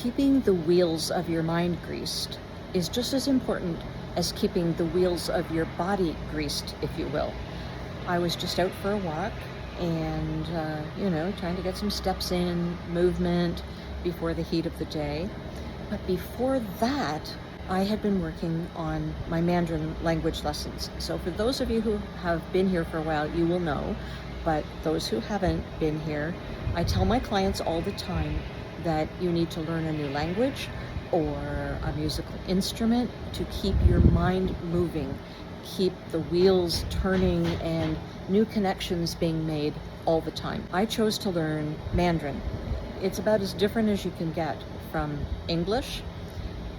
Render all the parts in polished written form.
keeping the wheels of your mind greased is just as important as keeping the wheels of your body greased, if you will. I was just out for a walk and, trying to get some steps in, movement before the heat of the day. But before that, I had been working on my Mandarin language lessons. So for those of you who have been here for a while, you will know, but those who haven't been here, I tell my clients all the time that you need to learn a new language or a musical instrument to keep your mind moving, keep the wheels turning and new connections being made all the time. I chose to learn Mandarin. It's about as different as you can get from English,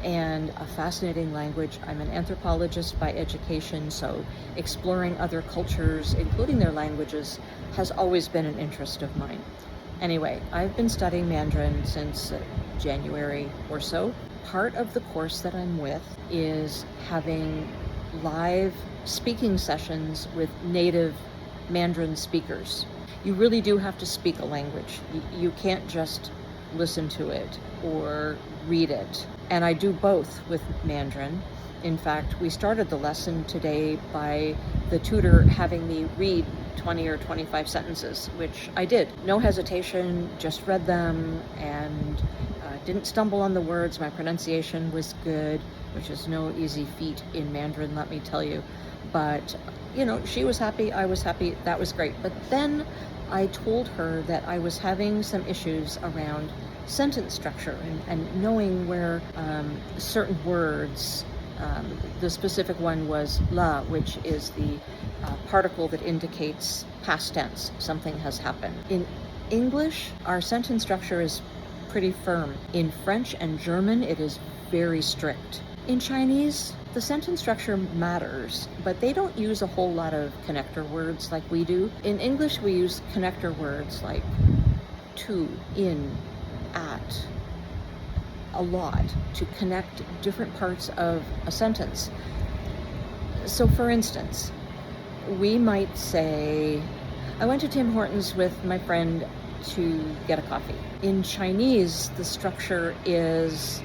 and a fascinating language. I'm an anthropologist by education, so exploring other cultures, including their languages, has always been an interest of mine. Anyway, I've been studying Mandarin since January or so. Part of the course that I'm with is having live speaking sessions with native Mandarin speakers. You really do have to speak a language. You can't just listen to it or read it. And I do both with Mandarin. In fact, we started the lesson today by the tutor having me read 20 or 25 sentences, which I did. No hesitation, just read them and didn't stumble on the words. My pronunciation was good, which is no easy feat in Mandarin, let me tell you. But, she was happy, I was happy, that was great. But then I told her that I was having some issues around sentence structure and knowing where certain words, the specific one was la, which is the particle that indicates past tense, something has happened. In English, our sentence structure is pretty firm. In French and German, it is very strict. In Chinese, the sentence structure matters, but they don't use a whole lot of connector words like we do. In English, we use connector words like to, in, at, a lot to connect different parts of a sentence. So for instance, we might say, I went to Tim Hortons with my friend to get a coffee. In Chinese, the structure is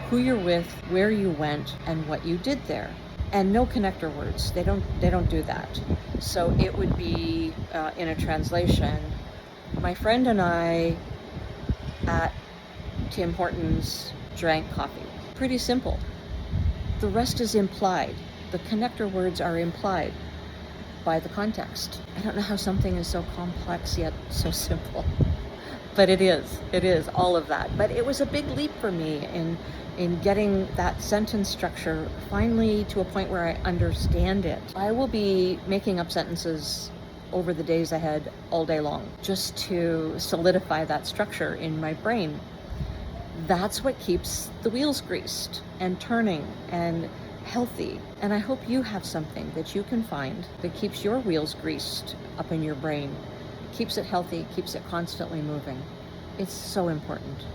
who you're with, where you went, and what you did there. And no connector words. They don't do that. So it would be in a translation, my friend and I at Tim Hortons drank coffee. Pretty simple. The rest is implied. The connector words are implied by the context. I don't know how something is so complex yet so simple. But it is all of that. But it was a big leap for me in getting that sentence structure finally to a point where I understand it. I will be making up sentences over the days ahead all day long, just to solidify that structure in my brain. That's what keeps the wheels greased and turning and healthy. And I hope you have something that you can find that keeps your wheels greased up in your brain, keeps it healthy, keeps it constantly moving. It's so important.